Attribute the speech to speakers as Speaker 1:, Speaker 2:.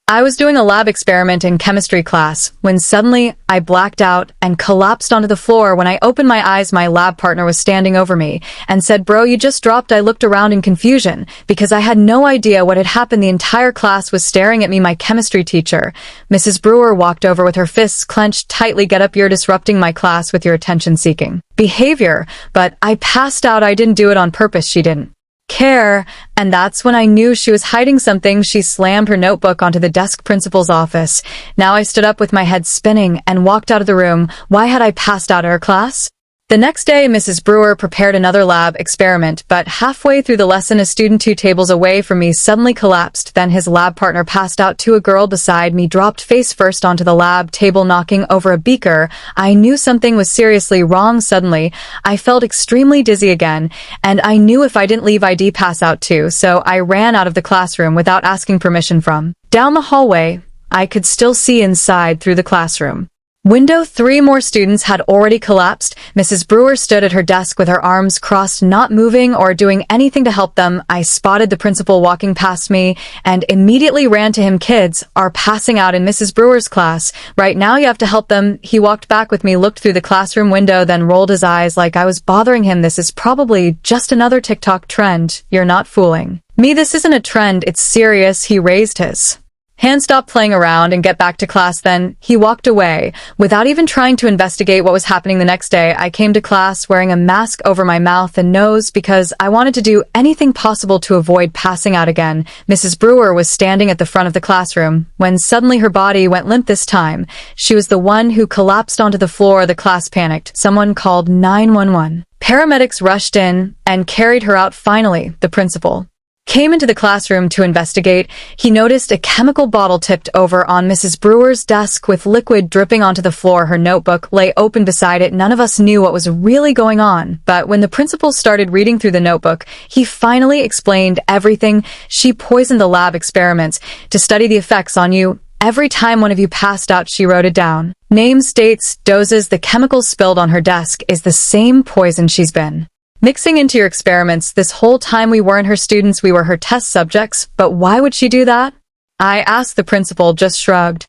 Speaker 1: I was doing a lab experiment in chemistry class when suddenly I blacked out and collapsed onto the floor. When I opened my eyes, my lab partner was standing over me and said, "Bro, you just dropped." I looked around in confusion because I had no idea what had happened. The entire class was staring at me. My chemistry teacher, Mrs. Brewer, walked over with her fists clenched tightly. "Get up, you're disrupting my class with your attention-seeking behavior." But I passed out. I didn't do it on purpose. She didn't care, and that's when I knew she was hiding something. She slammed her notebook onto the desk. Principal's office. Now I stood up with my head spinning and walked out of the room. Why had I passed out at her class? The next day, Mrs. Brewer prepared another lab experiment, but halfway through the lesson, a student 2 tables away from me suddenly collapsed. Then his lab partner passed out too. A girl beside me dropped face first onto the lab table, knocking over a beaker. I knew something was seriously wrong. Suddenly, I felt extremely dizzy again, and I knew if I didn't leave, I'd pass out too, so I ran out of the classroom without asking permission. From down the hallway, I could still see inside through the classroom window. 3 more students had already collapsed. Mrs. Brewer stood at her desk with her arms crossed, not moving or doing anything to help them. I spotted the principal walking past me and immediately ran to him. "Kids are passing out in Mrs. Brewer's class right now. You have to help them." He walked back with me, looked through the classroom window, then rolled his eyes like I was bothering him. "This is probably just another TikTok trend. You're not fooling me. This isn't a trend. It's serious." He raised his hand, "Stop playing around and get back to class." Then he walked away without even trying to investigate what was happening. The next day, I came to class wearing a mask over my mouth and nose because I wanted to do anything possible to avoid passing out again. Mrs. Brewer was standing at the front of the classroom when suddenly her body went limp. This time, she was the one who collapsed onto the floor. The class panicked. Someone called 911. Paramedics rushed in and carried her out. Finally, the principal came into the classroom to investigate. He noticed a chemical bottle tipped over on Mrs. Brewer's desk with liquid dripping onto the floor. Her notebook lay open beside it. None of us knew what was really going on, but when the principal started reading through the notebook, he finally explained everything. "She poisoned the lab experiments to study the effects on you. Every time one of you passed out, she wrote it down. Names, dates, doses. The chemicals spilled on her desk is the same poison she's been mixing into your experiments this whole time. We weren't her students, we were her test subjects." "But why would she do that?" I asked. The principal just shrugged.